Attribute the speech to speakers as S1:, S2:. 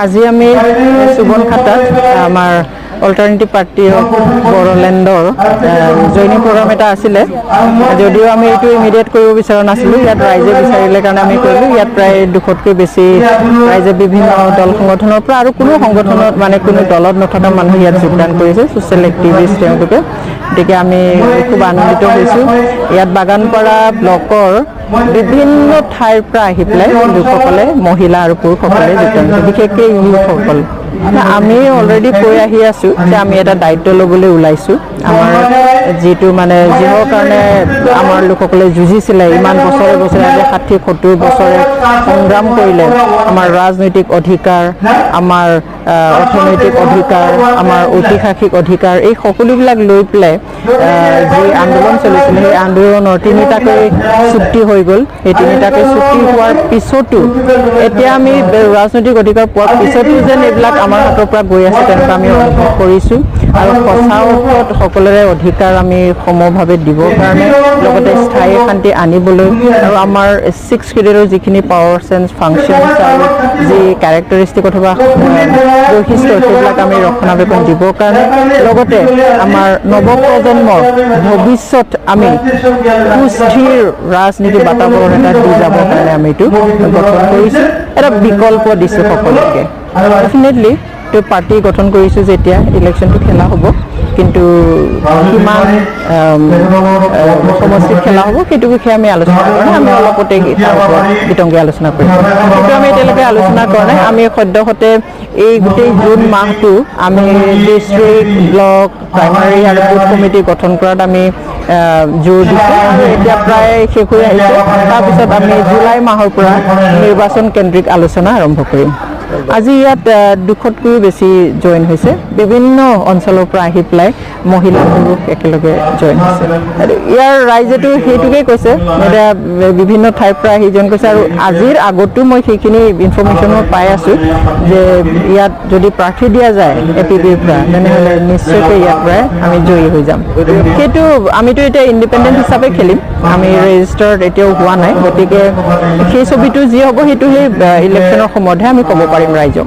S1: আজি আমি সুবন খাতাত আমাৰ অল্টাৰনেটিভ পাৰ্টি অফ বড়োলেণ্ডৰ জইনিং প্ৰগ্ৰাম এটা আছিলে যদিও আমি এইটো ইমিডিয়েট কৰিব বিচৰা নাছিলোঁ ইয়াত ৰাইজে বিচাৰিলে কাৰণে আমি কৰিলোঁ ইয়াত প্ৰায় 200তকৈ বেছি ৰাইজে বিভিন্ন দল সংগঠনৰ পৰা আৰু কোনো সংগঠনত মানে কোনো দলত নথকা মানুহ ইয়াত যোগদান কৰিছে ছ'চিয়েল এক্টিভিষ্ট তেওঁলোকে গতিকে আমি খুব আনন্দিত হৈছোঁ ইয়াত বাগানপাৰা ব্লকৰ বিভিন্ন ঠাইৰ পৰা আহি পেলাই লোকসকলে মহিলা আৰু পুৰুষসকলে যোগদান কৰিছে বিশেষকৈ ইউথসকল আমি অলৰেডি কৈ আহি আছোঁ যে আমি এটা দায়িত্ব ল'বলৈ ওলাইছোঁ আমাৰ যিটো মানে যিহৰ কাৰণে আমাৰ লোকসকলে যুঁজিছিলে ইমান বছৰে বছৰে আজি 60-70 বছৰে সংগ্ৰাম কৰিলে আমাৰ ৰাজনৈতিক অধিকাৰ আমাৰ অৰ্থনৈতিক অধিকাৰ আমাৰ ঐতিহাসিক অধিকাৰ এই সকলোবিলাক লৈ পেলাই যি আন্দোলন চলিছিলে সেই আন্দোলনৰ 3টাকৈ চুক্তি হৈ গ'ল এই 3টাকৈ চুক্তি হোৱাৰ পিছতো এতিয়া আমি ৰাজনৈতিক অধিকাৰ পোৱাৰ পিছতো যেন এইবিলাক আমাৰ হাতৰ পৰা গৈ আছে তেনেকুৱা আমি অনুভৱ কৰিছোঁ আৰু সঁচা অৰ্থত সকলোৰে অধিকাৰ আমি সমভাৱে দিবৰ কাৰণে লগতে স্থায়ী শান্তি আনিবলৈ আৰু আমাৰ 6 ক্ৰেডিটৰ যিখিনি পাৱাৰ চেঞ্জ ফাংচনছ আৰু যি কেৰেক্টাৰিষ্টিক অথবা বৈশিষ্ট্য সেইবিলাক আমি ৰক্ষণাবেক্ষণ দিবৰ কাৰণে লগতে আমাৰ নৱপ্ৰজন্মৰ ভৱিষ্যত আমি সুস্থিৰ ৰাজনীতি বাতাবৰণ এটা দি যাবৰ কাৰণে আমি এইটো গঠন কৰিছোঁ এটা বিকল্প দিছোঁ সকলোকে ডেফিনেটলি তো পাৰ্টি গঠন কৰিছোঁ যেতিয়া ইলেকশ্যনটো খেলা হ'ব কিন্তু কিমান সমষ্টিত খেলা হ'ব সেইটো বিষয়ে আমি আলোচনা কৰা নাই আমি অলপতে তাৰ ওপৰত বিতংগী আলোচনা কৰিম কিন্তু আমি এতিয়ালৈকে আলোচনা কৰা নাই আমি সদ্যহতে এই গোটেই জুন মাহটো আমি ডিষ্ট্ৰিক্ট ব্লক প্ৰাইমাৰী আৰু বুথ কমিটি গঠন কৰাত আমি জোৰ দিছোঁ আৰু এতিয়া প্ৰায় শেষ হৈ আহিছে তাৰপিছত আমি জুলাই মাহৰ পৰা নিৰ্বাচন কেন্দ্ৰিক আলোচনা আৰম্ভ কৰিম আজি ইয়াত 200তকৈও বেছি জইন হৈছে বিভিন্ন অঞ্চলৰ পৰা আহি পেলাই মহিলা পুৰুষ একেলগে জইন হৈছে আৰু ইয়াৰ ৰাইজেতো সেইটোকে কৈছে এতিয়া বিভিন্ন ঠাইৰ পৰা আহি জইন কৰিছে আৰু আজিৰ আগতো মই সেইখিনি ইনফৰমেশ্যন পাই আছোঁ যে ইয়াত যদি প্ৰাৰ্থী দিয়া যায় এপিবিৰ পৰা তেনেহ'লে নিশ্চয়কৈ ইয়াৰ পৰাই আমি জয়ী হৈ যাম সেইটো আমিতো এতিয়া ইণ্ডিপেণ্ডেণ্ট হিচাপে খেলিম আমি ৰেজিষ্টাৰ্ড এতিয়াও হোৱা নাই গতিকে সেই ছবিটো যি হ'ব সেইটো সেই ইলেকশ্যনৰ সময়তহে আমি ক'ব পাৰিম ৰাইজক